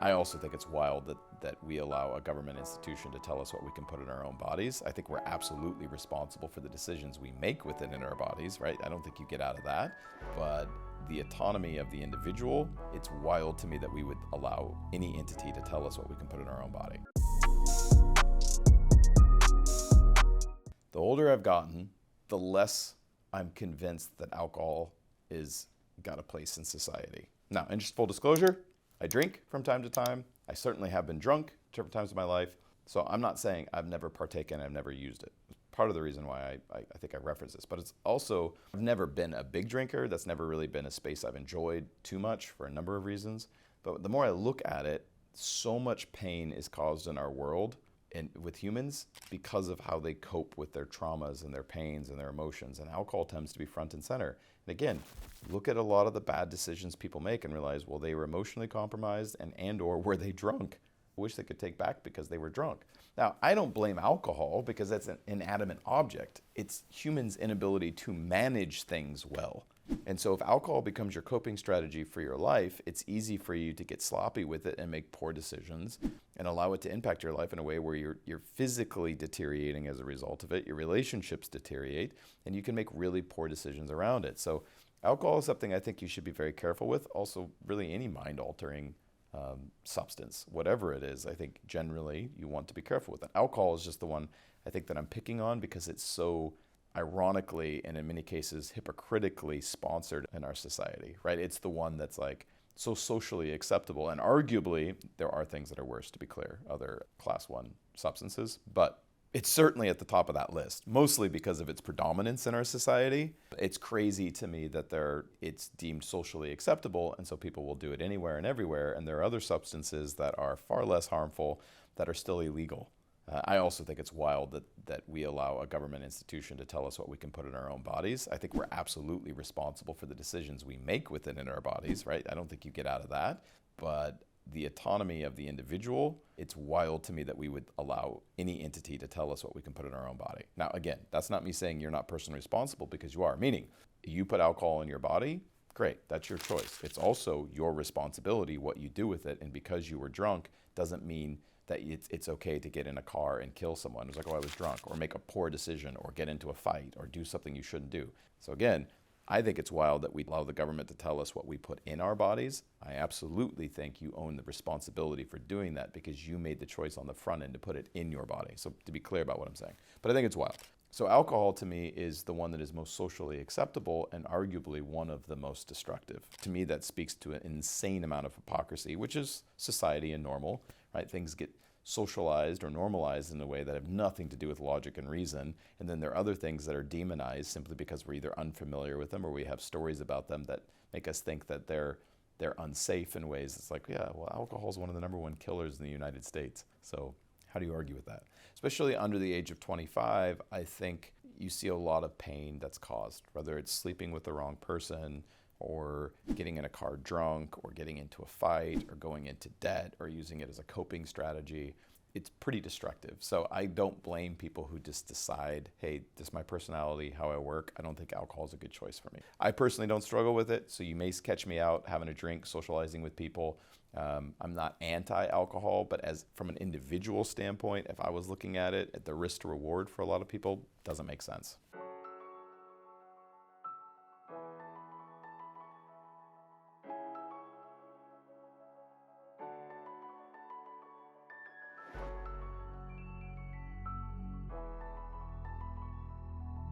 I also think it's wild that we allow a government institution to tell us what we can put in our own bodies. I think we're absolutely responsible for the decisions we make within in our bodies, right? I don't think you get out of that. But the autonomy of the individual, it's wild to me that we would allow any entity to tell us what we can put in our own body. The older I've gotten, the less I'm convinced that alcohol is got a place in society. Now, in just full disclosure, I drink from time to time. I certainly have been drunk different times in my life. So I'm not saying I've never partaken, I've never used it. It's part of the reason why I think I reference this. But it's also, I've never been a big drinker. That's never really been a space I've enjoyed too much for a number of reasons. But the more I look at it, so much pain is caused in our world and with humans because of how they cope with their traumas and their pains and their emotions. And alcohol tends to be front and center. And again, look at a lot of the bad decisions people make and realize, well, they were emotionally compromised and or were they drunk? I wish they could take back because they were drunk. Now, I don't blame alcohol because that's an inanimate object. It's humans' inability to manage things well. And so if alcohol becomes your coping strategy for your life, it's easy for you to get sloppy with it and make poor decisions and allow it to impact your life in a way where you're physically deteriorating as a result of it, your relationships deteriorate, and you can make really poor decisions around it. So alcohol is something I think you should be very careful with. Also, really any mind-altering substance, whatever it is, I think generally you want to be careful with it. Alcohol is just the one I think that I'm picking on because it's so ironically and in many cases hypocritically sponsored in our society, right? It's the one that's like so socially acceptable, and arguably there are things that are worse, to be clear, other class 1 substances, but it's certainly at the top of that list, mostly because of its predominance in our society. It's crazy to me that it's deemed socially acceptable, and so people will do it anywhere and everywhere, and there are other substances that are far less harmful that are still illegal. I also think it's wild that we allow a government institution to tell us what we can put in our own bodies. I think we're absolutely responsible for the decisions we make within in our bodies, right? I don't think you get out of that. But the autonomy of the individual, it's wild to me that we would allow any entity to tell us what we can put in our own body. Now, again, that's not me saying you're not personally responsible, because you are, meaning you put alcohol in your body, great, that's your choice. It's also your responsibility what you do with it, and because you were drunk doesn't mean that it's okay to get in a car and kill someone. It's like, oh, I was drunk, or make a poor decision, or get into a fight, or do something you shouldn't do. So again, I think it's wild that we allow the government to tell us what we put in our bodies. I absolutely think you own the responsibility for doing that because you made the choice on the front end to put it in your body. So to be clear about what I'm saying. But I think it's wild. So alcohol to me is the one that is most socially acceptable and arguably one of the most destructive. To me, that speaks to an insane amount of hypocrisy, which is society and normal, right? Things get socialized or normalized in a way that have nothing to do with logic and reason. And then there are other things that are demonized simply because we're either unfamiliar with them or we have stories about them that make us think that they're unsafe in ways. It's like, yeah, well, alcohol is one of the number 1 killers in the United States. So how do you argue with that? Especially under the age of 25, I think you see a lot of pain that's caused, whether it's sleeping with the wrong person, or getting in a car drunk, or getting into a fight, or going into debt, or using it as a coping strategy. It's pretty destructive. So I don't blame people who just decide, hey, this is my personality, how I work. I don't think alcohol is a good choice for me. I personally don't struggle with it, so you may catch me out having a drink, socializing with people. I'm not anti-alcohol, but from an individual standpoint, if I was looking at it, at the risk to reward for a lot of people, doesn't make sense.